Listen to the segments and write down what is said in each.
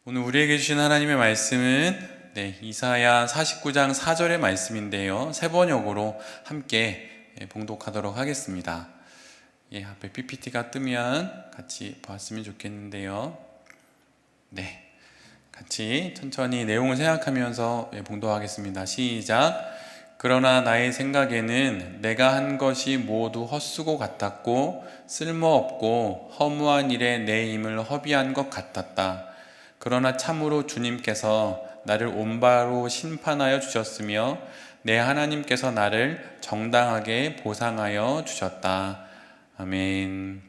오늘 우리에게 주신 하나님의 말씀은 이사야 49장 4절의 말씀인데요. 세 번역으로 함께 봉독하도록 하겠습니다. 앞에 PPT가 뜨면 같이 보았으면 좋겠는데요. 같이 천천히 내용을 생각하면서 봉독하겠습니다. 시작. 그러나 나의 생각에는 내가 한 것이 모두 헛수고 같았고 쓸모없고 허무한 일에 내 힘을 허비한 것 같았다. 그러나 참으로 주님께서 나를 온바로 심판하여 주셨으며 내 하나님께서 나를 정당하게 보상하여 주셨다. 아멘.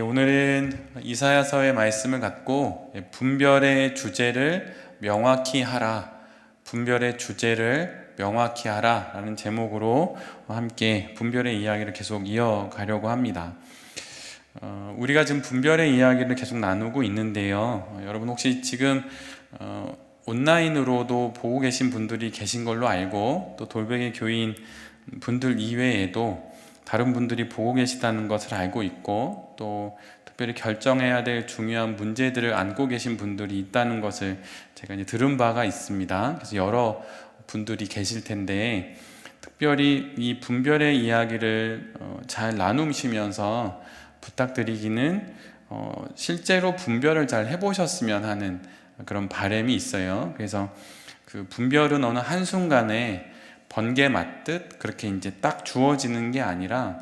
오늘은 이사야서의 말씀을 갖고 분별의 주제를 명확히 하라, 분별의 주제를 명확히 하라 라는 제목으로 함께 분별의 이야기를 계속 이어가려고 합니다. 우리가 지금 분별의 이야기를 계속 나누고 있는데요. 여러분 혹시 지금 온라인으로도 보고 계신 분들이 계신 걸로 알고, 또 돌베개 교인 분들 이외에도 다른 분들이 보고 계시다는 것을 알고 있고, 또 특별히 결정해야 될 중요한 문제들을 안고 계신 분들이 있다는 것을 제가 이제 들은 바가 있습니다. 그래서 여러 분들이 계실 텐데, 특별히 이 분별의 이야기를 잘 나누시면서 부탁드리기는 실제로 분별을 잘 해보셨으면 하는 그런 바람이 있어요. 그래서 그 분별은 어느 한순간에 번개 맞듯 그렇게 이제 딱 주어지는 게 아니라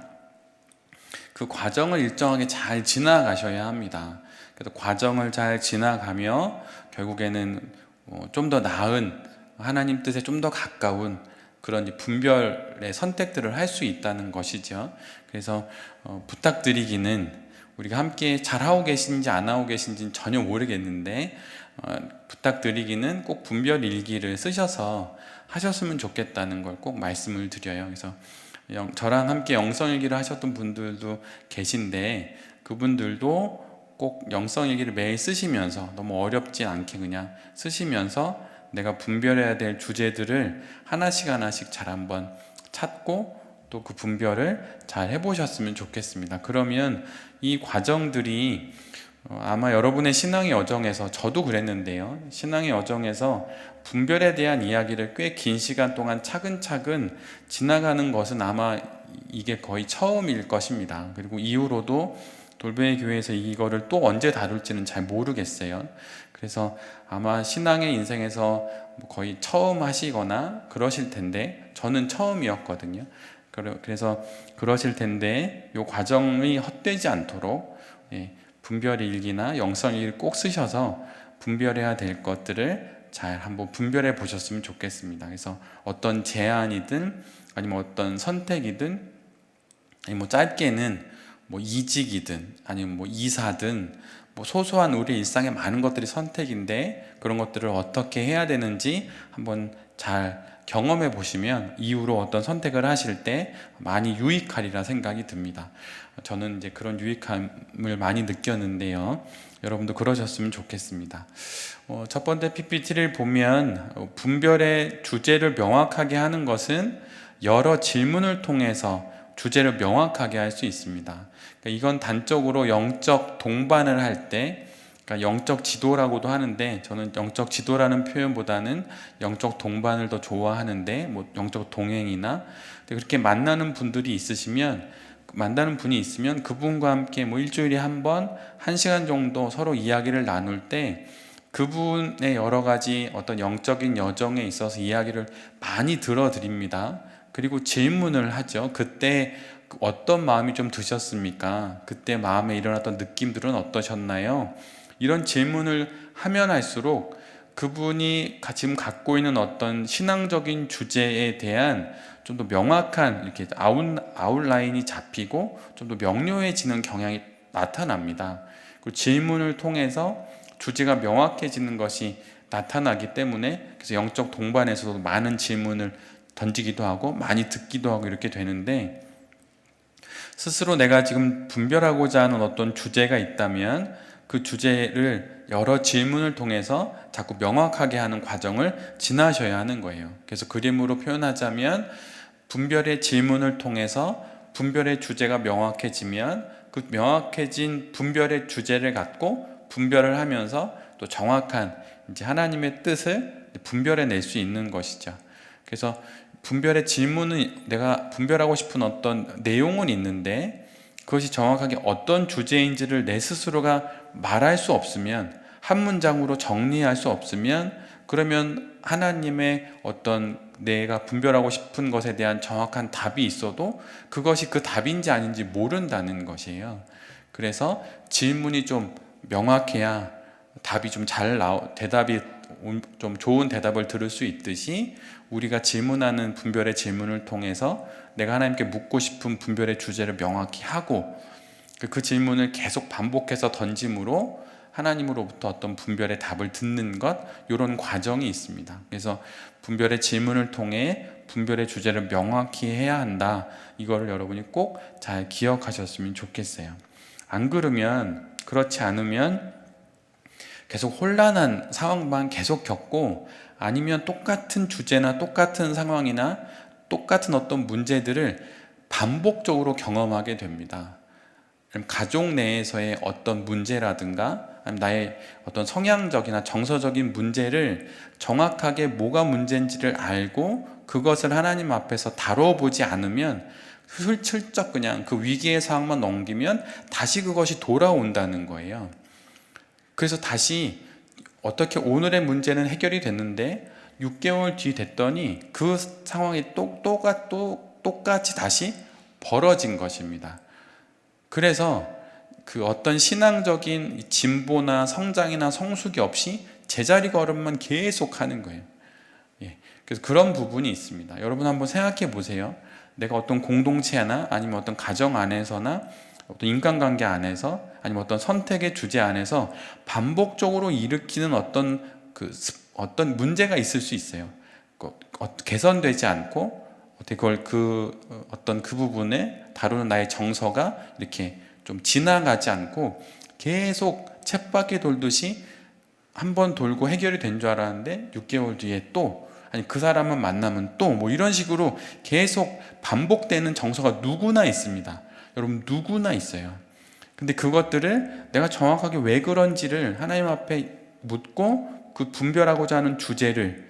그 과정을 일정하게 잘 지나가셔야 합니다. 그래서 과정을 잘 지나가며 결국에는 좀 더 나은, 하나님 뜻에 좀 더 가까운 그런 분별의 선택들을 할 수 있다는 것이죠. 그래서 부탁드리기는, 우리가 함께 잘하고 계신지 안 하고 계신지는 전혀 모르겠는데 부탁드리기는 꼭 분별 일기를 쓰셔서 하셨으면 좋겠다는 걸 꼭 말씀을 드려요. 그래서 저랑 함께 영성일기를 하셨던 분들도 계신데, 그분들도 꼭 영성일기를 매일 쓰시면서 너무 어렵지 않게 그냥 쓰시면서 내가 분별해야 될 주제들을 하나씩 잘 한번 찾고 또 그 분별을 잘 해보셨으면 좋겠습니다. 그러면 이 과정들이 아마 여러분의 신앙의 여정에서, 저도 그랬는데요, 신앙의 여정에서 분별에 대한 이야기를 꽤 긴 시간 동안 차근차근 지나가는 것은 아마 이게 거의 처음일 것입니다. 그리고 이후로도 돌베개 교회에서 이거를 또 언제 다룰지는 잘 모르겠어요. 그래서 아마 신앙의 인생에서 거의 처음 하시거나 그러실 텐데, 저는 처음이었거든요. 그래서 그러실 텐데, 이 과정이 헛되지 않도록 분별 일기나 영성 일기를 꼭 쓰셔서 분별해야 될 것들을 잘 한번 분별해 보셨으면 좋겠습니다. 그래서 어떤 제안이든 아니면 어떤 선택이든, 아니면 짧게는 이직이든 아니면 이사든 소소한 우리 일상의 많은 것들이 선택인데, 그런 것들을 어떻게 해야 되는지 한번 잘 경험해 보시면 이후로 어떤 선택을 하실 때 많이 유익하리라 생각이 듭니다. 저는 이제 그런 유익함을 많이 느꼈는데요. 여러분도 그러셨으면 좋겠습니다. 첫 번째 PPT를 보면 분별의 주제를 명확하게 하는 것은 여러 질문을 통해서 주제를 명확하게 할 수 있습니다. 그러니까 이건 단적으로 영적 동반을 할 때, 그러니까 영적 지도라고도 하는데, 저는 영적 지도라는 표현보다는 영적 동반을 더 좋아하는데, 영적 동행이나, 그렇게 만나는 분이 있으면 그분과 함께 일주일에 한 번, 1시간 정도 서로 이야기를 나눌 때 그분의 여러 가지 어떤 영적인 여정에 있어서 이야기를 많이 들어드립니다. 그리고 질문을 하죠. 그때 어떤 마음이 좀 드셨습니까? 그때 마음에 일어났던 느낌들은 어떠셨나요? 이런 질문을 하면 할수록 그분이 지금 갖고 있는 어떤 신앙적인 주제에 대한 좀 더 명확한 이렇게 아웃라인이 잡히고 좀 더 명료해지는 경향이 나타납니다. 그리고 질문을 통해서 주제가 명확해지는 것이 나타나기 때문에, 그래서 영적 동반에서도 많은 질문을 던지기도 하고 많이 듣기도 하고 이렇게 되는데, 스스로 내가 지금 분별하고자 하는 어떤 주제가 있다면 그 주제를 여러 질문을 통해서 자꾸 명확하게 하는 과정을 지나셔야 하는 거예요. 그래서 그림으로 표현하자면, 분별의 질문을 통해서 분별의 주제가 명확해지면 그 명확해진 분별의 주제를 갖고 분별을 하면서 또 정확한 이제 하나님의 뜻을 분별해낼 수 있는 것이죠. 그래서 분별의 질문은 내가 분별하고 싶은 어떤 내용은 있는데 그것이 정확하게 어떤 주제인지를 내 스스로가 말할 수 없으면, 한 문장으로 정리할 수 없으면, 그러면 하나님의 어떤 내가 분별하고 싶은 것에 대한 정확한 답이 있어도 그것이 그 답인지 아닌지 모른다는 것이에요. 그래서 질문이 좀 명확해야 답이 좀 대답이 좀 좋은 대답을 들을 수 있듯이, 우리가 질문하는 분별의 질문을 통해서 내가 하나님께 묻고 싶은 분별의 주제를 명확히 하고 그 질문을 계속 반복해서 던짐으로 하나님으로부터 어떤 분별의 답을 듣는 것, 이런 과정이 있습니다. 그래서 분별의 질문을 통해 분별의 주제를 명확히 해야 한다. 이거를 여러분이 꼭 잘 기억하셨으면 좋겠어요. 안 그러면, 그렇지 않으면 계속 혼란한 상황만 계속 겪고, 아니면 똑같은 주제나 똑같은 상황이나 똑같은 어떤 문제들을 반복적으로 경험하게 됩니다. 가족 내에서의 어떤 문제라든가 나의 어떤 성향적이나 정서적인 문제를 정확하게 뭐가 문제인지를 알고 그것을 하나님 앞에서 다뤄보지 않으면, 슬쩍 그냥 그 위기의 상황만 넘기면 다시 그것이 돌아온다는 거예요. 그래서 다시 어떻게 오늘의 문제는 해결이 됐는데 6개월 뒤 됐더니 그 상황이 똑같이 다시 벌어진 것입니다. 그래서 그 어떤 신앙적인 진보나 성장이나 성숙이 없이 제자리 걸음만 계속 하는 거예요. 그래서 그런 부분이 있습니다. 여러분 한번 생각해 보세요. 내가 어떤 공동체나 아니면 어떤 가정 안에서나 어떤 인간관계 안에서 아니면 어떤 선택의 주제 안에서 반복적으로 일으키는 어떤 문제가 있을 수 있어요. 개선되지 않고 그걸 어떤 그 부분에 다루는 나의 정서가 이렇게 좀 지나가지 않고 계속 쳇바퀴 돌듯이 한 번 돌고 해결이 된 줄 알았는데 6개월 뒤에 또, 아니 그 사람만 만나면 또 뭐 이런 식으로 계속 반복되는 정서가 누구나 있습니다. 여러분 누구나 있어요. 근데 그것들을 내가 정확하게 왜 그런지를 하나님 앞에 묻고 그 분별하고자 하는 주제를,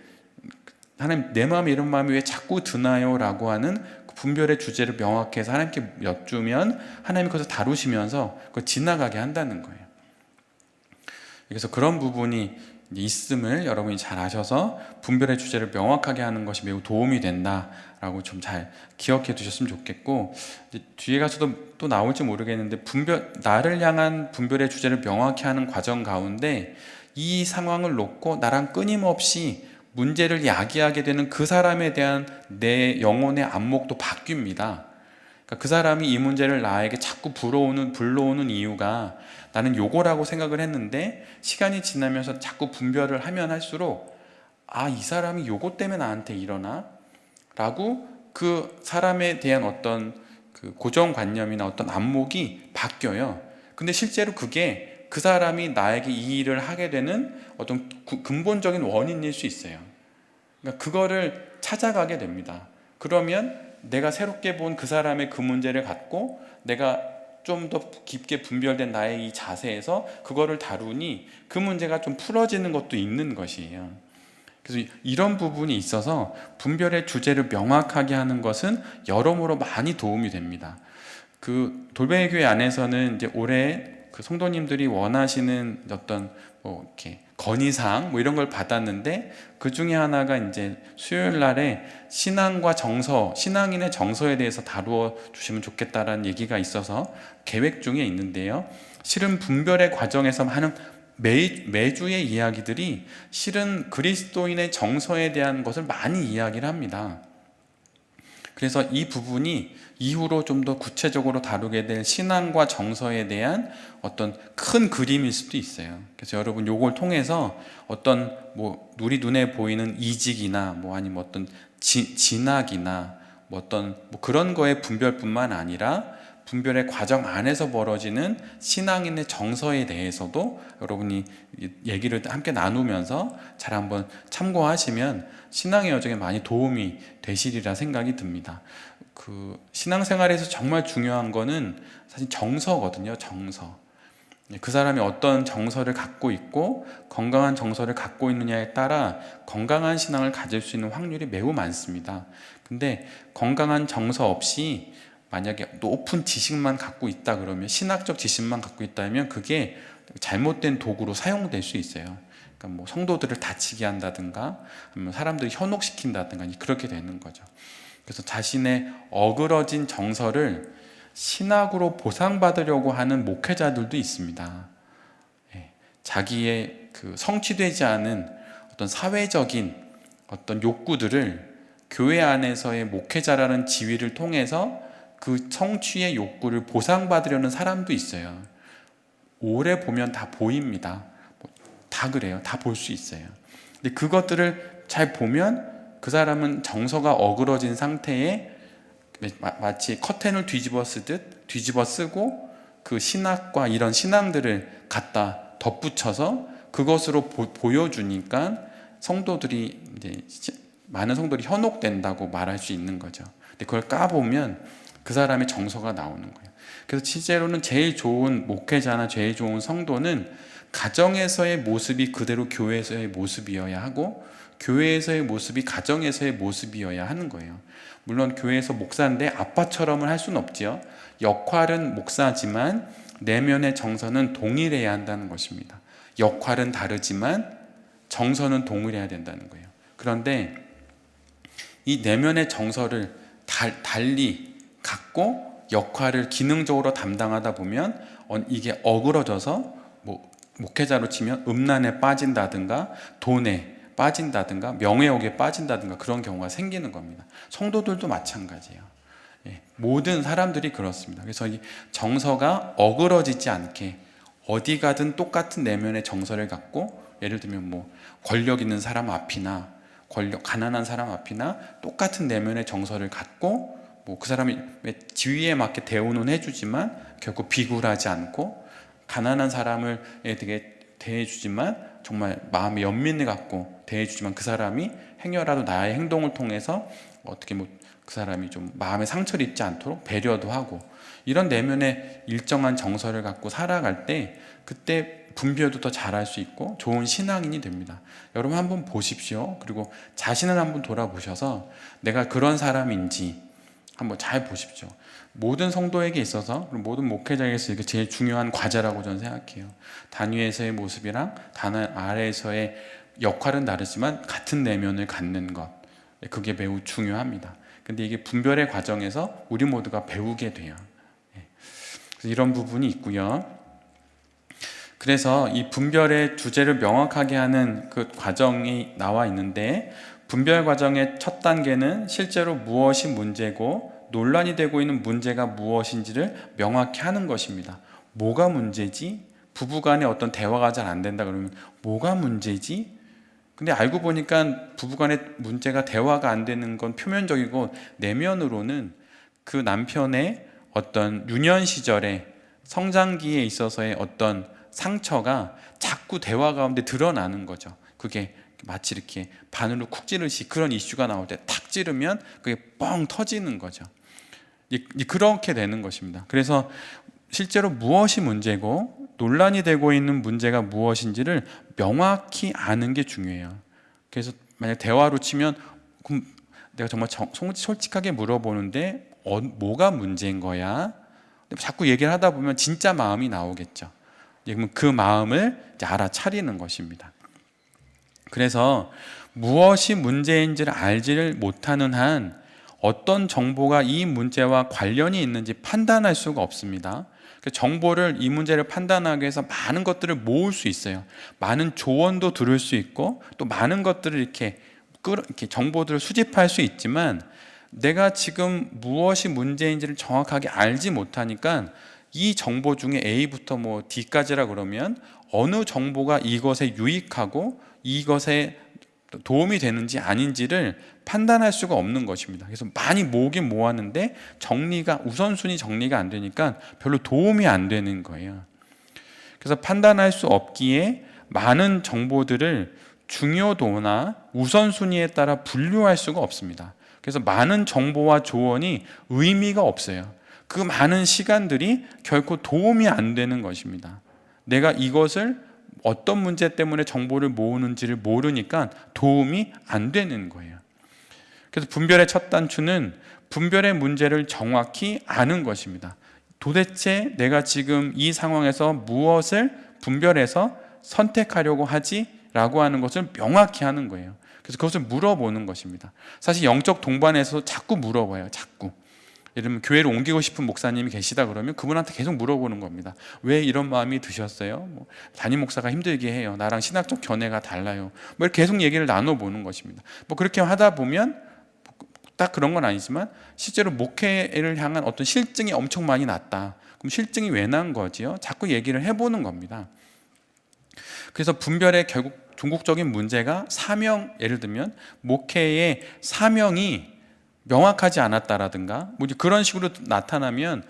하나님 내 마음에 이런 마음이 왜 자꾸 드나요? 라고 하는 그 분별의 주제를 명확히 해서 하나님께 여쭈면 하나님이 그것을 다루시면서 그걸 지나가게 한다는 거예요. 그래서 그런 부분이 있음을 여러분이 잘 아셔서 분별의 주제를 명확하게 하는 것이 매우 도움이 된다라고 좀 잘 기억해 두셨으면 좋겠고, 뒤에 가서도 또 나올지 모르겠는데 나를 향한 분별의 주제를 명확히 하는 과정 가운데 이 상황을 놓고 나랑 끊임없이 문제를 야기하게 되는 그 사람에 대한 내 영혼의 안목도 바뀝니다. 그러니까 그 사람이 이 문제를 나에게 자꾸 불러오는 이유가 나는 요거라고 생각을 했는데, 시간이 지나면서 자꾸 분별을 하면 할수록 이 사람이 요거 때문에 나한테 이러나? 라고 그 사람에 대한 어떤 그 고정관념이나 어떤 안목이 바뀌어요. 근데 실제로 그게 그 사람이 나에게 이 일을 하게 되는 어떤 근본적인 원인일 수 있어요. 그러니까 그거를 찾아가게 됩니다. 그러면 내가 새롭게 본 그 사람의 그 문제를 갖고 내가 좀 더 깊게 분별된 나의 이 자세에서 그거를 다루니 그 문제가 좀 풀어지는 것도 있는 것이에요. 그래서 이런 부분이 있어서 분별의 주제를 명확하게 하는 것은 여러모로 많이 도움이 됩니다. 그 돌베개 교회 안에서는 이제 올해 그 성도님들이 원하시는 어떤 이렇게 건의사항 이런 걸 받았는데, 그 중에 하나가 이제 수요일 날에 신앙인의 정서에 대해서 다루어 주시면 좋겠다라는 얘기가 있어서 계획 중에 있는데요. 실은 분별의 과정에서 하는 매주의 이야기들이 실은 그리스도인의 정서에 대한 것을 많이 이야기를 합니다. 그래서 이 부분이 이후로 좀 더 구체적으로 다루게 될 신앙과 정서에 대한 어떤 큰 그림일 수도 있어요. 그래서 여러분 요걸 통해서 어떤 우리 눈에 보이는 이직이나 아니면 어떤 진학이나 어떤 그런 거의 분별뿐만 아니라 분별의 과정 안에서 벌어지는 신앙인의 정서에 대해서도 여러분이 얘기를 함께 나누면서 잘 한번 참고하시면 신앙의 여정에 많이 도움이 되시리라 생각이 듭니다. 그 신앙생활에서 정말 중요한 거는 사실 정서거든요. 정서. 그 사람이 어떤 정서를 갖고 있고 건강한 정서를 갖고 있느냐에 따라 건강한 신앙을 가질 수 있는 확률이 매우 많습니다. 근데 건강한 정서 없이 만약에 높은 지식만 갖고 있다 그러면, 신학적 지식만 갖고 있다면 그게 잘못된 도구로 사용될 수 있어요. 그러니까 뭐 성도들을 다치게 한다든가 아니면 사람들을 현혹시킨다든가 그렇게 되는 거죠. 그래서 자신의 어그러진 정서를 신학으로 보상받으려고 하는 목회자들도 있습니다. 자기의 그 성취되지 않은 어떤 사회적인 어떤 욕구들을 교회 안에서의 목회자라는 지위를 통해서 그 성취의 욕구를 보상받으려는 사람도 있어요. 오래 보면 다 보입니다. 다 그래요. 다 볼 수 있어요. 근데 그것들을 잘 보면 그 사람은 정서가 어그러진 상태에 마치 커튼을 뒤집어 쓰듯 뒤집어 쓰고 그 신학과 이런 신앙들을 갖다 덧붙여서 그것으로 보여주니까 성도들이 이제 많은 성도들이 현혹된다고 말할 수 있는 거죠. 근데 그걸 까보면 그 사람의 정서가 나오는 거예요. 그래서 실제로는 제일 좋은 목회자나 제일 좋은 성도는 가정에서의 모습이 그대로 교회에서의 모습이어야 하고 교회에서의 모습이 가정에서의 모습이어야 하는 거예요. 물론 교회에서 목사인데 아빠처럼은 할 수는 없지요. 역할은 목사지만 내면의 정서는 동일해야 한다는 것입니다. 역할은 다르지만 정서는 동일해야 된다는 거예요. 그런데 이 내면의 정서를 달리 갖고 역할을 기능적으로 담당하다 보면 이게 어그러져서 뭐 목회자로 치면 음란에 빠진다든가 돈에 빠진다든가 명예욕에 빠진다든가 그런 경우가 생기는 겁니다. 성도들도 마찬가지예요. 모든 사람들이 그렇습니다. 그래서 이 정서가 어그러지지 않게 어디 가든 똑같은 내면의 정서를 갖고, 예를 들면 뭐 권력 있는 사람 앞이나 가난한 사람 앞이나 똑같은 내면의 정서를 갖고 뭐 그 사람이 지위에 맞게 대우는 해주지만 결국 비굴하지 않고, 가난한 사람을 되게 대해주지만 정말 마음의 연민을 갖고 대해주지만 그 사람이 행여라도 나의 행동을 통해서 어떻게 뭐 그 사람이 좀 마음의 상처를 입지 않도록 배려도 하고, 이런 내면의 일정한 정서를 갖고 살아갈 때 그때 분별도 더 잘할 수 있고 좋은 신앙인이 됩니다. 여러분 한번 보십시오. 그리고 자신을 한번 돌아보셔서 내가 그런 사람인지 한번 잘 보십시오. 모든 성도에게 있어서, 모든 목회자에게 있어서 이게 제일 중요한 과제라고 저는 생각해요. 단위에서의 모습이랑 단위 아래에서의 역할은 다르지만 같은 내면을 갖는 것, 그게 매우 중요합니다. 근데 이게 분별의 과정에서 우리 모두가 배우게 돼요. 그래서 이런 부분이 있고요. 그래서 이 분별의 주제를 명확하게 하는 그 과정이 나와 있는데, 분별 과정의 첫 단계는 실제로 무엇이 문제고 논란이 되고 있는 문제가 무엇인지를 명확히 하는 것입니다. 뭐가 문제지? 부부간에 어떤 대화가 잘 안 된다 그러면 뭐가 문제지? 근데 알고 보니까 부부간에 문제가 대화가 안 되는 건 표면적이고 내면으로는 그 남편의 어떤 유년 시절에 성장기에 있어서의 어떤 상처가 자꾸 대화 가운데 드러나는 거죠. 그게 마치 이렇게 바늘로 쿡 찌르듯이 그런 이슈가 나올 때 탁 찌르면 그게 뻥 터지는 거죠. 그렇게 되는 것입니다. 그래서 실제로 무엇이 문제고 논란이 되고 있는 문제가 무엇인지를 명확히 아는 게 중요해요. 그래서 만약 대화로 치면 그럼 내가 정말 솔직하게 물어보는데 뭐가 문제인 거야? 자꾸 얘기를 하다 보면 진짜 마음이 나오겠죠. 그러면 그 마음을 이제 알아차리는 것입니다. 그래서 무엇이 문제인지를 알지를 못하는 한 어떤 정보가 이 문제와 관련이 있는지 판단할 수가 없습니다. 정보를, 이 문제를 판단하기 위해서 많은 것들을 모을 수 있어요. 많은 조언도 들을 수 있고 또 많은 것들을 이렇게 정보들을 수집할 수 있지만, 내가 지금 무엇이 문제인지를 정확하게 알지 못하니까 이 정보 중에 A부터 뭐 D까지라 그러면 어느 정보가 이것에 유익하고 이것에 도움이 되는지 아닌지를 판단할 수가 없는 것입니다. 그래서 많이 모으긴 모았는데 우선순위 정리가 안 되니까 별로 도움이 안 되는 거예요. 그래서 판단할 수 없기에 많은 정보들을 중요도나 우선순위에 따라 분류할 수가 없습니다. 그래서 많은 정보와 조언이 의미가 없어요. 그 많은 시간들이 결코 도움이 안 되는 것입니다. 내가 이것을 어떤 문제 때문에 정보를 모으는지를 모르니까 도움이 안 되는 거예요. 그래서 분별의 첫 단추는 분별의 문제를 정확히 아는 것입니다. 도대체 내가 지금 이 상황에서 무엇을 분별해서 선택하려고 하지라고 하는 것을 명확히 하는 거예요. 그래서 그것을 물어보는 것입니다. 사실 영적 동반에서 자꾸 물어봐요. 자꾸. 예를 들면 교회를 옮기고 싶은 목사님이 계시다 그러면 그분한테 계속 물어보는 겁니다. 왜 이런 마음이 드셨어요? 담임 목사가 힘들게 해요. 나랑 신학적 견해가 달라요. 이렇게 계속 얘기를 나눠보는 것입니다. 그렇게 하다 보면 딱 그런 건 아니지만 실제로 목회를 향한 어떤 실증이 엄청 많이 났다. 그럼 실증이 왜 난 거지요? 자꾸 얘기를 해보는 겁니다. 그래서 분별의 결국 궁극적인 문제가 사명, 예를 들면 목회의 사명이 명확하지 않았다라든가 그런 식으로 나타나면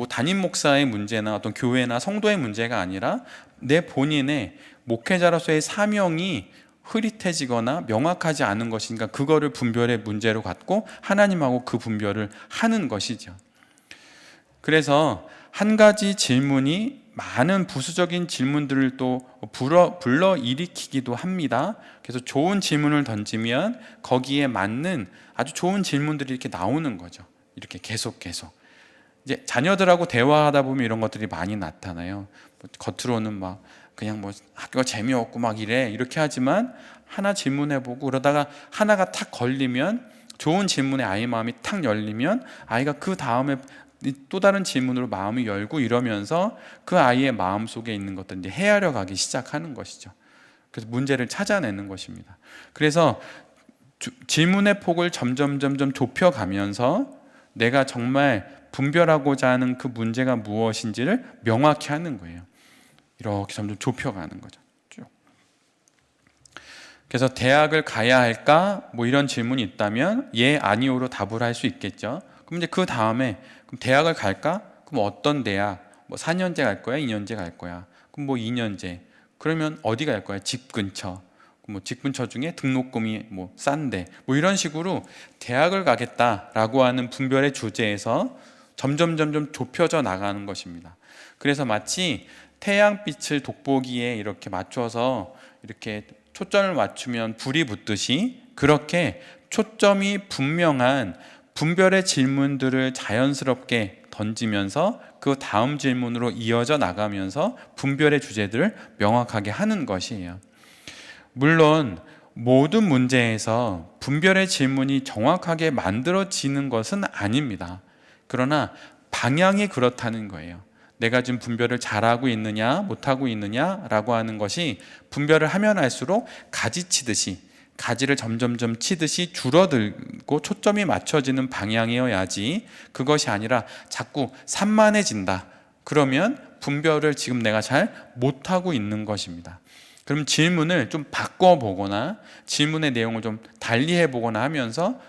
담임 목사의 문제나 어떤 교회나 성도의 문제가 아니라 내 본인의 목회자로서의 사명이 흐릿해지거나 명확하지 않은 것이니까 그거를 분별의 문제로 갖고 하나님하고 그 분별을 하는 것이죠. 그래서 한 가지 질문이 많은 부수적인 질문들을 또 불러일으키기도 합니다. 그래서 좋은 질문을 던지면 거기에 맞는 아주 좋은 질문들이 이렇게 나오는 거죠. 이렇게 계속 이제 자녀들하고 대화하다 보면 이런 것들이 많이 나타나요. 겉으로는 그냥 학교가 재미없고 이렇게 하지만 하나 질문해보고 그러다가 하나가 탁 걸리면, 좋은 질문에 아이 마음이 탁 열리면 아이가 그 다음에 또 다른 질문으로 마음이 열고 이러면서 그 아이의 마음 속에 있는 것들 이제 헤아려 가기 시작하는 것이죠. 그래서 문제를 찾아내는 것입니다. 그래서 질문의 폭을 점점 좁혀가면서 내가 정말 분별하고자 하는 그 문제가 무엇인지를 명확히 하는 거예요. 이렇게 점점 좁혀가는 거죠. 쭉. 그래서 대학을 가야 할까? 이런 질문이 있다면 예, 아니오로 답을 할 수 있겠죠. 그럼 이제 그 다음에 그럼 대학을 갈까? 그럼 어떤 대학? 4년제 갈 거야? 2년제 갈 거야? 그럼 2년제. 그러면 어디 갈 거야? 집 근처. 집 근처 중에 등록금이 싼데 이런 식으로 대학을 가겠다라고 하는 분별의 주제에서 점점 좁혀져 나가는 것입니다. 그래서 마치 태양빛을 돋보기에 이렇게 맞춰서 이렇게 초점을 맞추면 불이 붙듯이 그렇게 초점이 분명한 분별의 질문들을 자연스럽게 던지면서 그 다음 질문으로 이어져 나가면서 분별의 주제들을 명확하게 하는 것이에요. 물론 모든 문제에서 분별의 질문이 정확하게 만들어지는 것은 아닙니다. 그러나 방향이 그렇다는 거예요. 내가 지금 분별을 잘하고 있느냐 못하고 있느냐라고 하는 것이 분별을 하면 할수록 가지치듯이, 가지를 점점 치듯이 줄어들고 초점이 맞춰지는 방향이어야지, 그것이 아니라 자꾸 산만해진다. 그러면 분별을 지금 내가 잘 못하고 있는 것입니다. 그럼 질문을 좀 바꿔보거나 질문의 내용을 좀 달리해보거나 하면서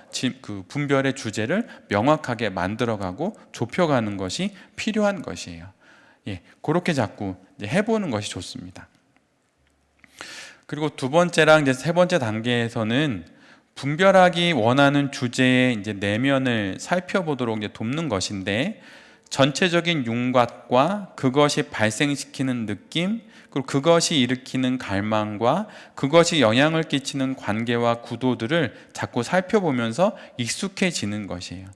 그 분별의 주제를 명확하게 만들어가고 좁혀가는 것이 필요한 것이에요. 그렇게 자꾸 이제 해보는 것이 좋습니다. 그리고 두 번째랑 이제 세 번째 단계에서는 분별하기 원하는 주제의 이제 내면을 살펴보도록 이제 돕는 것인데, 전체적인 윤곽과 그것이 발생시키는 느낌, 그리고 그것이 일으키는 갈망과 그것이 영향을 끼치는 관계와 구도들을 자꾸 살펴보면서 익숙해지는 것이에요.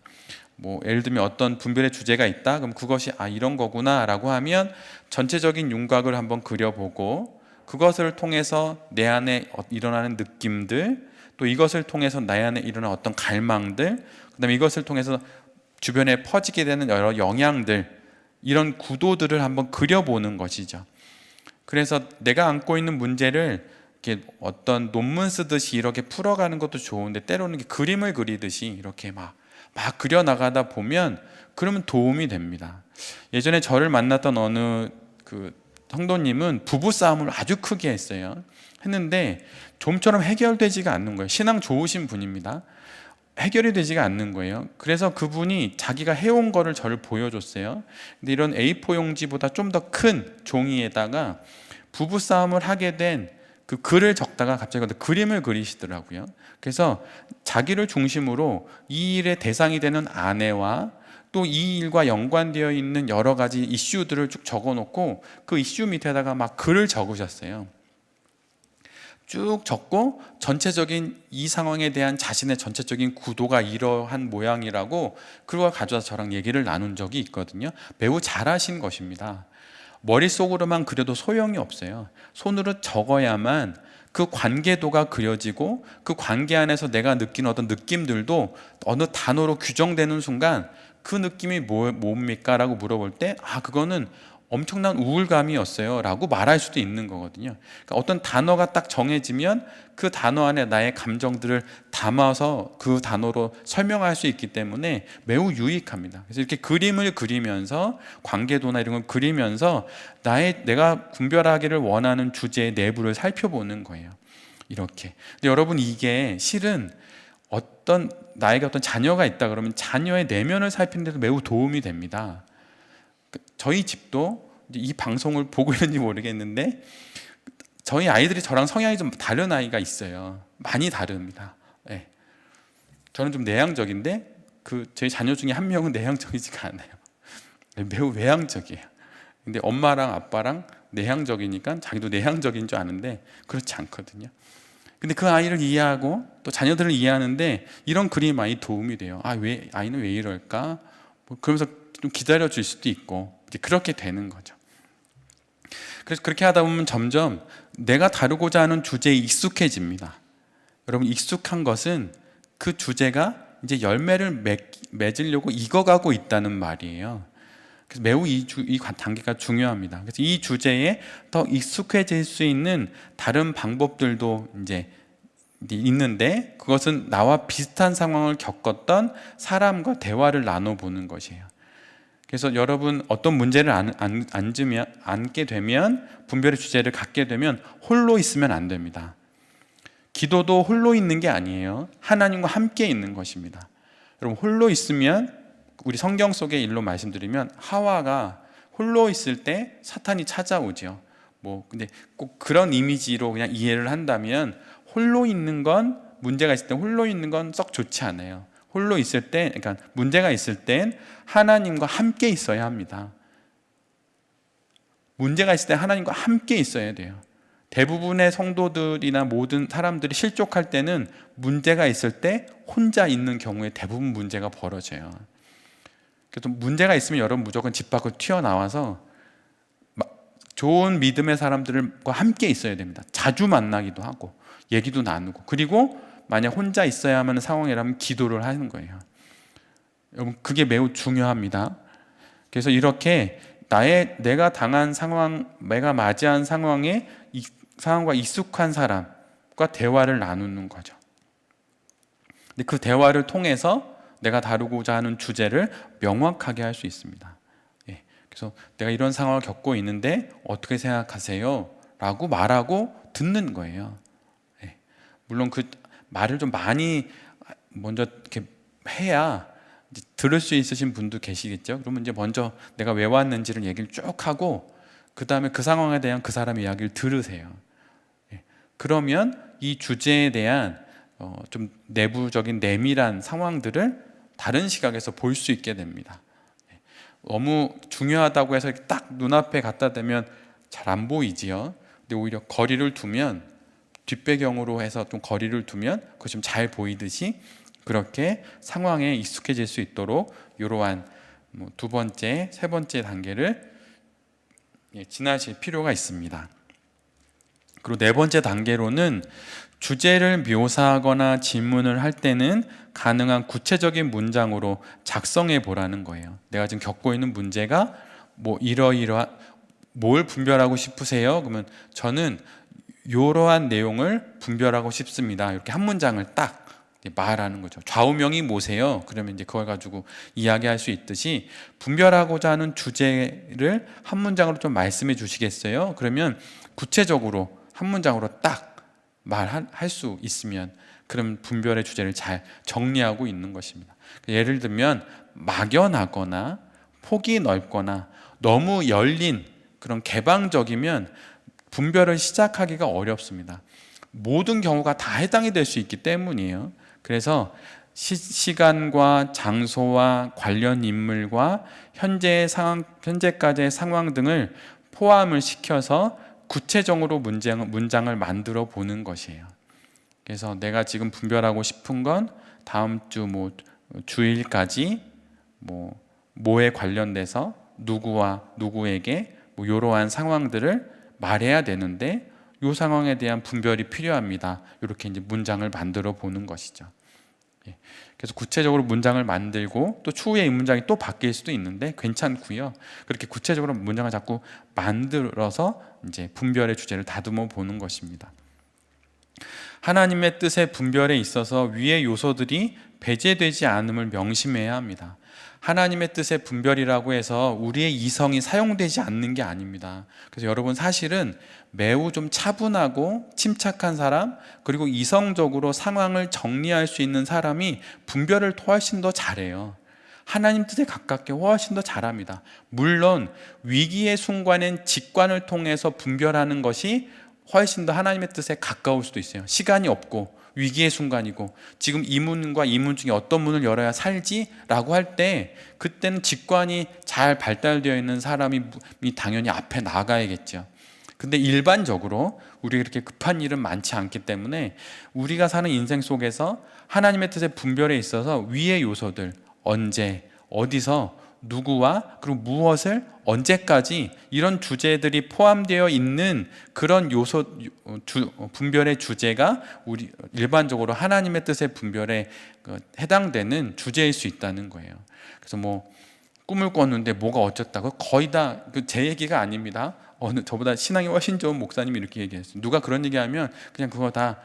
예를 들면 어떤 분별의 주제가 있다, 그럼 그것이 이런 거구나 라고 하면 전체적인 윤곽을 한번 그려보고, 그것을 통해서 내 안에 일어나는 느낌들, 또 이것을 통해서 내 안에 일어나는 어떤 갈망들, 그 다음에 이것을 통해서 주변에 퍼지게 되는 여러 영향들, 이런 구도들을 한번 그려보는 것이죠. 그래서 내가 안고 있는 문제를 이렇게 어떤 논문 쓰듯이 이렇게 풀어가는 것도 좋은데, 때로는 그림을 그리듯이 이렇게 막 그려나가다 보면 그러면 도움이 됩니다. 예전에 저를 만났던 어느 그 성도님은 부부싸움을 아주 크게 했는데 좀처럼 해결되지가 않는 거예요. 신앙 좋으신 분입니다. 해결이 되지가 않는 거예요. 그래서 그분이 자기가 해온 거를 저를 보여줬어요. 근데 이런 A4 용지보다 좀 더 큰 종이에다가 부부싸움을 하게 된 그 글을 적다가 갑자기 그림을 그리시더라고요. 그래서 자기를 중심으로 이 일의 대상이 되는 아내와 또 이 일과 연관되어 있는 여러 가지 이슈들을 쭉 적어놓고 그 이슈 밑에다가 막 글을 적으셨어요. 쭉 적고 전체적인 이 상황에 대한 자신의 전체적인 구도가 이러한 모양이라고 그걸 가져와서 저랑 얘기를 나눈 적이 있거든요. 매우 잘하신 것입니다. 머릿속으로만 그려도 소용이 없어요. 손으로 적어야만 그 관계도가 그려지고 그 관계 안에서 내가 느끼는 어떤 느낌들도 어느 단어로 규정되는 순간 그 느낌이 뭡니까? 라고 물어볼 때 그거는 엄청난 우울감이었어요 라고 말할 수도 있는 거거든요. 그러니까 어떤 단어가 딱 정해지면 그 단어 안에 나의 감정들을 담아서 그 단어로 설명할 수 있기 때문에 매우 유익합니다. 그래서 이렇게 그림을 그리면서 관계도나 이런 걸 그리면서 내가 분별하기를 원하는 주제의 내부를 살펴보는 거예요. 이렇게. 근데 여러분, 이게 실은 나에게 어떤 자녀가 있다 그러면 자녀의 내면을 살피는 데도 매우 도움이 됩니다. 저희 집도 이 방송을 보고 있는지 모르겠는데 저희 아이들이 저랑 성향이 좀 다른 아이가 있어요. 많이 다릅니다. 네. 저는 좀 내향적인데 저희 자녀 중에 한 명은 내향적이지가 않아요. 매우 외향적이에요. 근데 엄마랑 아빠랑 내향적이니까 자기도 내향적인 줄 아는데 그렇지 않거든요. 근데 그 아이를 이해하고 또 자녀들을 이해하는데 이런 그림이 많이 도움이 돼요. 아이는 왜 이럴까? 그러면서 좀 기다려 줄 수도 있고 이제 그렇게 되는 거죠. 그래서 그렇게 하다 보면 점점 내가 다루고자 하는 주제에 익숙해집니다. 여러분, 익숙한 것은 그 주제가 이제 열매를 맺으려고 익어가고 있다는 말이에요. 그래서 매우 이 단계가 중요합니다. 그래서 이 주제에 더 익숙해질 수 있는 다른 방법들도 이제 있는데 그것은 나와 비슷한 상황을 겪었던 사람과 대화를 나눠보는 것이에요. 그래서 여러분, 어떤 문제를 안게 되면, 분별의 주제를 갖게 되면 홀로 있으면 안 됩니다. 기도도 홀로 있는 게 아니에요. 하나님과 함께 있는 것입니다. 여러분, 홀로 있으면, 우리 성경 속의 일로 말씀드리면 하와가 홀로 있을 때 사탄이 찾아오죠. 근데 꼭 그런 이미지로 그냥 이해를 한다면 홀로 있는 건, 문제가 있을 때 홀로 있는 건 썩 좋지 않아요. 홀로 있을 때, 그러니까 문제가 있을 땐 하나님과 함께 있어야 합니다. 문제가 있을 때 하나님과 함께 있어야 돼요. 대부분의 성도들이나 모든 사람들이 실족할 때는 문제가 있을 때 혼자 있는 경우에 대부분 문제가 벌어져요. 그래서 문제가 있으면 여러분 무조건 집 밖으로 튀어나와서 좋은 믿음의 사람들과 함께 있어야 됩니다. 자주 만나기도 하고 얘기도 나누고, 그리고 만약 혼자 있어야 하는 상황이라면 기도를 하는 거예요. 여러분, 그게 매우 중요합니다. 그래서 이렇게 내가 당한 상황, 내가 맞이한 상황에 이 상황과 익숙한 사람과 대화를 나누는 거죠. 근데 그 대화를 통해서 내가 다루고자 하는 주제를 명확하게 할 수 있습니다. 그래서 내가 이런 상황을 겪고 있는데 어떻게 생각하세요? 라고 말하고 듣는 거예요. 물론 그 말을 좀 많이 먼저 이렇게 해야 이제 들을 수 있으신 분도 계시겠죠. 그러면 이제 먼저 내가 왜 왔는지를 얘기를 쭉 하고 그 다음에 그 상황에 대한 그 사람의 이야기를 들으세요. 그러면 이 주제에 대한 좀 내부적인 내밀한 상황들을 다른 시각에서 볼 수 있게 됩니다. 너무 중요하다고 해서 딱 눈앞에 갖다 대면 잘 안 보이지요. 근데 오히려 거리를 두면, 뒷배경으로 해서 좀 거리를 두면 그것이 좀 잘 보이듯이 그렇게 상황에 익숙해질 수 있도록 이러한 두 번째, 세 번째 단계를 지나실 필요가 있습니다. 그리고 네 번째 단계로는 주제를 묘사하거나 질문을 할 때는 가능한 구체적인 문장으로 작성해 보라는 거예요. 내가 지금 겪고 있는 문제가 이러이러한, 뭘 분별하고 싶으세요? 그러면 저는 이러한 내용을 분별하고 싶습니다. 이렇게 한 문장을 딱 말하는 거죠. 좌우명이 뭐세요? 그러면 이제 그걸 가지고 이야기할 수 있듯이 분별하고자 하는 주제를 한 문장으로 좀 말씀해 주시겠어요? 그러면 구체적으로 한 문장으로 딱 말할 수 있으면 그럼 분별의 주제를 잘 정리하고 있는 것입니다. 예를 들면 막연하거나 폭이 넓거나 너무 열린 그런 개방적이면 분별을 시작하기가 어렵습니다. 모든 경우가 다 해당이 될 수 있기 때문이에요. 그래서 시간과 장소와 관련 인물과 현재까지의 상황 등을 포함을 시켜서 구체적으로 문장을 만들어 보는 것이에요. 그래서 내가 지금 분별하고 싶은 건 다음 주 주일까지 뭐에 관련돼서 누구와 누구에게 이러한 상황들을 말해야 되는데 이 상황에 대한 분별이 필요합니다. 이렇게 이제 문장을 만들어 보는 것이죠. 그래서 구체적으로 문장을 만들고 또 추후에 이 문장이 또 바뀔 수도 있는데 괜찮고요. 그렇게 구체적으로 문장을 자꾸 만들어서 이제 분별의 주제를 다듬어 보는 것입니다. 하나님의 뜻의 분별에 있어서 위의 요소들이 배제되지 않음을 명심해야 합니다. 하나님의 뜻의 분별이라고 해서 우리의 이성이 사용되지 않는 게 아닙니다. 그래서 여러분 사실은 매우 좀 차분하고 침착한 사람, 그리고 이성적으로 상황을 정리할 수 있는 사람이 분별을 훨씬 더 잘해요. 하나님 뜻에 가깝게 훨씬 더 잘합니다. 물론 위기의 순간엔 직관을 통해서 분별하는 것이 훨씬 더 하나님의 뜻에 가까울 수도 있어요. 시간이 없고 위기의 순간이고 지금 이 문과 이 문 중에 어떤 문을 열어야 살지? 라고 할 때 그때는 직관이 잘 발달되어 있는 사람이 당연히 앞에 나가야겠죠. 근데 일반적으로 우리가 이렇게 급한 일은 많지 않기 때문에 우리가 사는 인생 속에서 하나님의 뜻의 분별에 있어서 위의 요소들, 언제, 어디서, 누구와, 그리고 무엇을, 언제까지 이런 주제들이 포함되어 있는 그런 분별의 주제가 우리 일반적으로 하나님의 뜻의 분별에 해당되는 주제일 수 있다는 거예요. 그래서 꿈을 꿨는데 뭐가 어쩌다고 거의 다 제 얘기가 아닙니다. 저보다 신앙이 훨씬 좋은 목사님이 이렇게 얘기했어요. 누가 그런 얘기하면 그냥 그거 다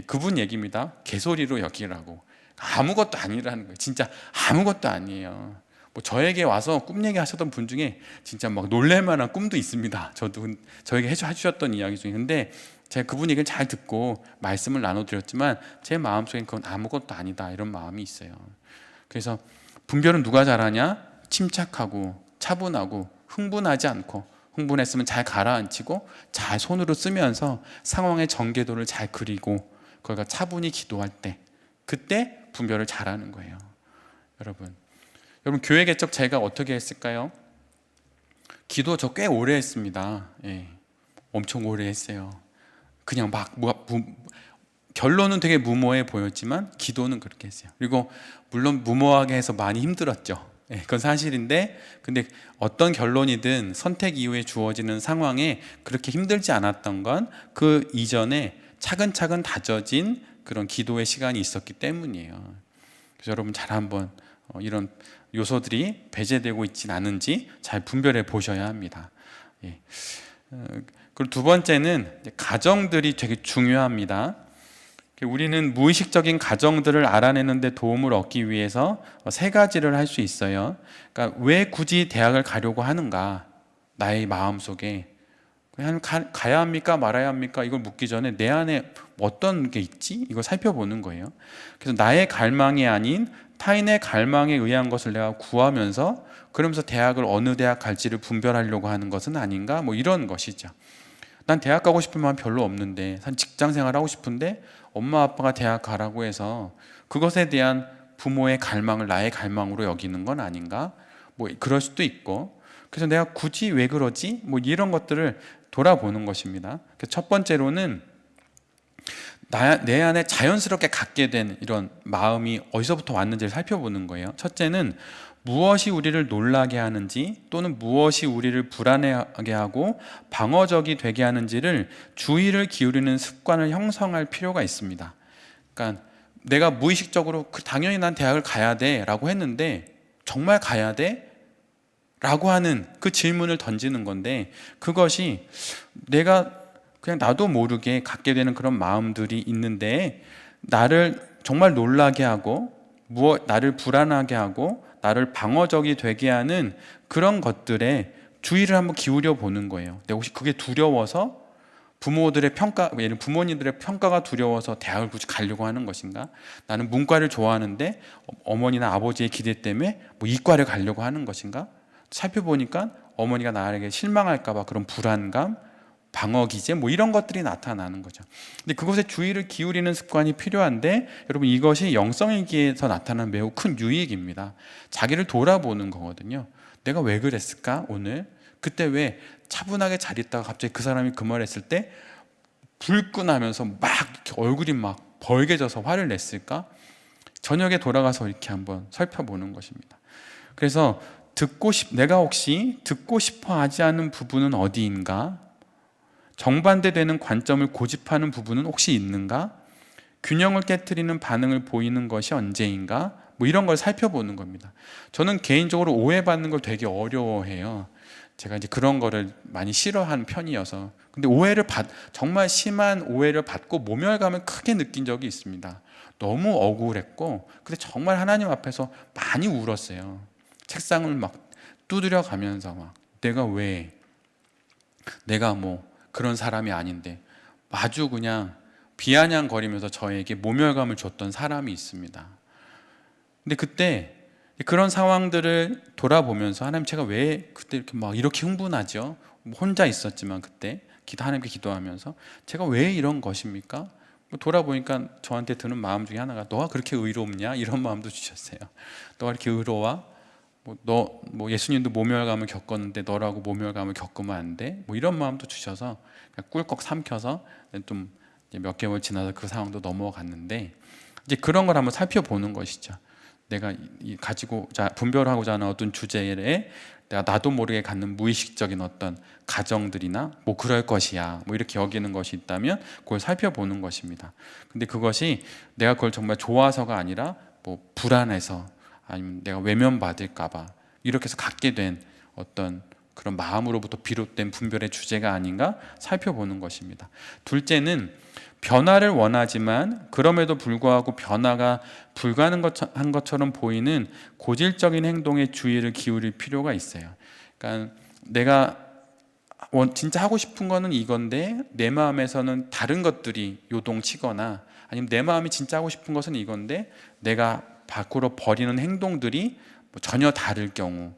그분 얘기입니다. 개소리로 여기라고. 아무것도 아니라는 거예요. 진짜 아무것도 아니에요. 저에게 와서 꿈 얘기하셨던 분 중에 진짜 막 놀랄만한 꿈도 있습니다. 저에게 해주셨던 이야기 중에. 근데 제가 그분 얘기를 잘 듣고 말씀을 나눠드렸지만 제 마음속엔 그건 아무것도 아니다 이런 마음이 있어요. 그래서 분별은 누가 잘하냐? 침착하고 차분하고 흥분하지 않고, 흥분했으면 잘 가라앉히고 잘 손으로 쓰면서 상황의 전개도를 잘 그리고 그걸 차분히 기도할 때, 그때 분별을 잘하는 거예요. 여러분 교회 개척 제가 어떻게 했을까요? 기도 저 꽤 오래 했습니다. 엄청 오래 했어요. 그냥 결론은 되게 무모해 보였지만 기도는 그렇게 했어요. 그리고 물론 무모하게 해서 많이 힘들었죠. 그건 사실인데, 근데 어떤 결론이든 선택 이후에 주어지는 상황에 그렇게 힘들지 않았던 건 그 이전에 차근차근 다져진 그런 기도의 시간이 있었기 때문이에요. 그래서 여러분 잘 한번 이런 요소들이 배제되고 있진 않은지 잘 분별해 보셔야 합니다. 그리고 두 번째는 가정들이 되게 중요합니다. 우리는 무의식적인 가정들을 알아내는 데 도움을 얻기 위해서 세 가지를 할 수 있어요. 그러니까 왜 굳이 대학을 가려고 하는가? 나의 마음속에 그냥 가야 합니까? 말아야 합니까? 이걸 묻기 전에 내 안에 어떤 게 있지? 이걸 살펴보는 거예요. 그래서 나의 갈망이 아닌 타인의 갈망에 의한 것을 내가 구하면서, 그러면서 대학을 어느 대학 갈지를 분별하려고 하는 것은 아닌가? 이런 것이죠. 난 대학 가고 싶은 마음 별로 없는데, 난 직장 생활 하고 싶은데 엄마 아빠가 대학 가라고 해서 그것에 대한 부모의 갈망을 나의 갈망으로 여기는 건 아닌가? 그럴 수도 있고, 그래서 내가 굳이 왜 그러지? 이런 것들을 돌아보는 것입니다. 첫 번째로는 내 안에 자연스럽게 갖게 된 이런 마음이 어디서부터 왔는지를 살펴보는 거예요. 첫째는 무엇이 우리를 놀라게 하는지, 또는 무엇이 우리를 불안해하게 하고 방어적이 되게 하는지를 주의를 기울이는 습관을 형성할 필요가 있습니다. 그러니까 내가 무의식적으로 당연히 난 대학을 가야 돼 라고 했는데, 정말 가야 돼? 라고 하는 그 질문을 던지는 건데, 그것이 내가 그냥 나도 모르게 갖게 되는 그런 마음들이 있는데, 나를 정말 놀라게 하고 나를 불안하게 하고 나를 방어적이 되게 하는 그런 것들에 주의를 한번 기울여 보는 거예요. 내가 혹시 그게 두려워서 부모님들의 평가가 두려워서 대학을 굳이 가려고 하는 것인가? 나는 문과를 좋아하는데 어머니나 아버지의 기대 때문에 이과를 가려고 하는 것인가? 살펴보니까 어머니가 나에게 실망할까 봐 그런 불안감, 방어 기제 뭐 이런 것들이 나타나는 거죠. 근데 그것에 주의를 기울이는 습관이 필요한데, 여러분 이것이 영성일기에서 나타나는 매우 큰 유익입니다. 자기를 돌아보는 거거든요. 내가 왜 그랬을까 오늘? 그때 왜 차분하게 잘 있다가 갑자기 그 사람이 그 말 했을 때 불끈하면서 막 이렇게 얼굴이 막 벌개져서 화를 냈을까? 저녁에 돌아가서 이렇게 한번 살펴보는 것입니다. 그래서 내가 혹시 듣고 싶어 하지 않은 부분은 어디인가? 정반대되는 관점을 고집하는 부분은 혹시 있는가? 균형을 깨트리는 반응을 보이는 것이 언제인가? 뭐 이런 걸 살펴보는 겁니다. 저는 개인적으로 오해받는 걸 되게 어려워해요. 제가 이제 그런 거를 많이 싫어하는 편이어서. 근데 정말 심한 오해를 받고 모멸감을 크게 느낀 적이 있습니다. 너무 억울했고, 근데 정말 하나님 앞에서 많이 울었어요. 책상을 막 두드려 가면서 막 내가 뭐 그런 사람이 아닌데, 아주 그냥 비아냥거리면서 저에게 모멸감을 줬던 사람이 있습니다. 근데 그때 그런 상황들을 돌아보면서 하나님, 제가 왜 그때 이렇게 흥분하죠? 혼자 있었지만 그때 하나님께 기도하면서 제가 왜 이런 것입니까? 돌아보니까 저한테 드는 마음 중에 하나가, 너가 그렇게 의롭냐? 이런 마음도 주셨어요. 너가 이렇게 의로워? 예수님도 모멸감을 겪었는데 너라고 모멸감을 겪으면 안 돼? 이런 마음도 주셔서 꿀꺽 삼켜서 좀 몇 개월 지나서 그 상황도 넘어갔는데, 이제 그런 걸 한번 살펴보는 것이죠. 내가 분별하고자 하는 어떤 주제에 내가 나도 모르게 갖는 무의식적인 어떤 가정들이나 그럴 것이야 이렇게 여기는 것이 있다면 그걸 살펴보는 것입니다. 근데 그것이 내가 그걸 정말 좋아서가 아니라 불안해서, 아니면 내가 외면받을까 봐 이렇게 해서 갖게 된 어떤 그런 마음으로부터 비롯된 분별의 주제가 아닌가 살펴보는 것입니다. 둘째는 변화를 원하지만 그럼에도 불구하고 변화가 불가능한 것처럼 보이는 고질적인 행동에 주의를 기울일 필요가 있어요. 그러니까 내가 진짜 하고 싶은 거는 이건데 내 마음에서는 다른 것들이 요동치거나, 아니면 내 마음이 진짜 하고 싶은 것은 이건데 내가 밖으로 버리는 행동들이 전혀 다를 경우,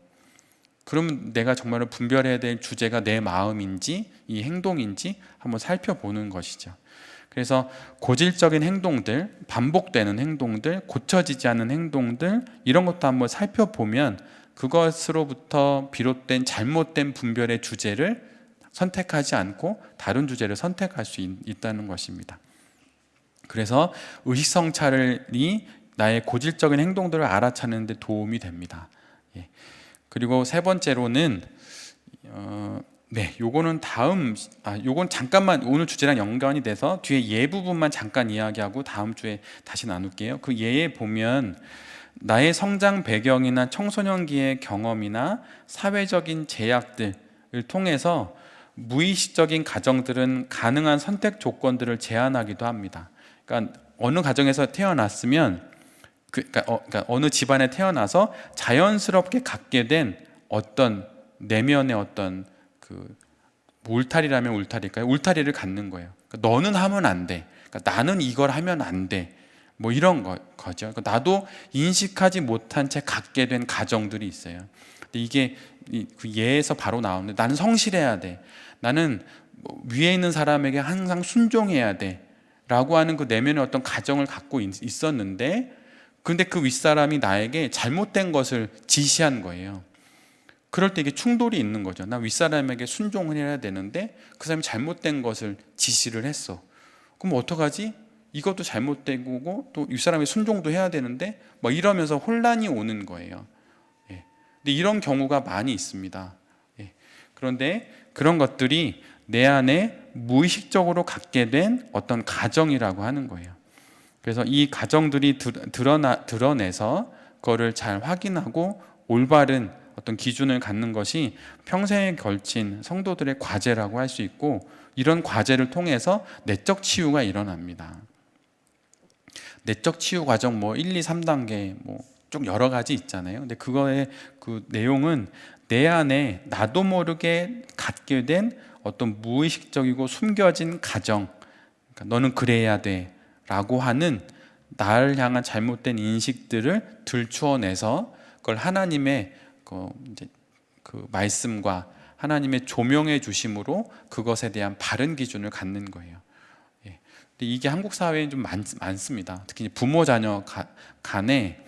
그러면 내가 정말로 분별해야 될 주제가 내 마음인지 이 행동인지 한번 살펴보는 것이죠. 그래서 고질적인 행동들, 반복되는 행동들, 고쳐지지 않는 행동들, 이런 것도 한번 살펴보면 그것으로부터 비롯된 잘못된 분별의 주제를 선택하지 않고 다른 주제를 선택할 수 있다는 것입니다. 그래서 의식성찰이 나의 고질적인 행동들을 알아차는 데 도움이 됩니다. 그리고 세 번째로는 요건 잠깐만 오늘 주제랑 연관이 돼서 뒤에 예 부분만 잠깐 이야기하고 다음 주에 다시 나눌게요. 그 예에 보면 나의 성장 배경이나 청소년기의 경험이나 사회적인 제약들을 통해서 무의식적인 가정들은 가능한 선택 조건들을 제한하기도 합니다. 그러니까 어느 가정에서 태어났으면 그러니까 어느 집안에 태어나서 자연스럽게 갖게 된 어떤 내면의 어떤 울타리라면 울타리일까요? 울타리를 갖는 거예요. 그러니까 너는 하면 안 돼. 그러니까 나는 이걸 하면 안 돼. 이런 거죠. 그러니까 나도 인식하지 못한 채 갖게 된 가정들이 있어요. 근데 이게 그 예에서 바로 나오는데, 나는 성실해야 돼. 나는 위에 있는 사람에게 항상 순종해야 돼. 라고 하는 그 내면의 어떤 가정을 갖고 있었는데, 근데 그 윗사람이 나에게 잘못된 것을 지시한 거예요. 그럴 때 이게 충돌이 있는 거죠. 나 윗사람에게 순종을 해야 되는데 그 사람이 잘못된 것을 지시를 했어. 그럼 어떡하지? 이것도 잘못된 거고 또 윗사람에게 순종도 해야 되는데 이러면서 혼란이 오는 거예요. 근데 이런 경우가 많이 있습니다. 그런데 그런 것들이 내 안에 무의식적으로 갖게 된 어떤 가정이라고 하는 거예요. 그래서 이 가정들이 드러내서 그거를 잘 확인하고 올바른 어떤 기준을 갖는 것이 평생에 걸친 성도들의 과제라고 할 수 있고, 이런 과제를 통해서 내적 치유가 일어납니다. 내적 치유 과정 1, 2, 3단계 쭉 여러 가지 있잖아요. 근데 그거의 그 내용은 내 안에 나도 모르게 갖게 된 어떤 무의식적이고 숨겨진 가정, 그러니까 너는 그래야 돼 라고 하는 나를 향한 잘못된 인식들을 들추어내서 그걸 하나님의 그 말씀과 하나님의 조명해 주심으로 그것에 대한 바른 기준을 갖는 거예요. 예. 근데 이게 한국 사회에 좀 많습니다. 특히 부모 자녀 간에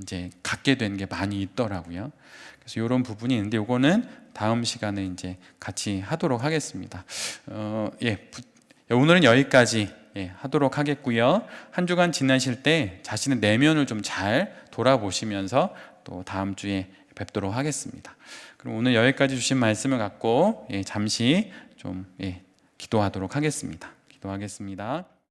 이제 갖게 된 게 많이 있더라고요. 그래서 이런 부분이 있는데 요거는 다음 시간에 이제 같이 하도록 하겠습니다. 오늘은 여기까지 하도록 하겠고요. 한 주간 지나실 때 자신의 내면을 좀 잘 돌아보시면서 또 다음 주에 뵙도록 하겠습니다. 그럼 오늘 여기까지 주신 말씀을 갖고 잠시 좀 기도하도록 하겠습니다. 기도하겠습니다.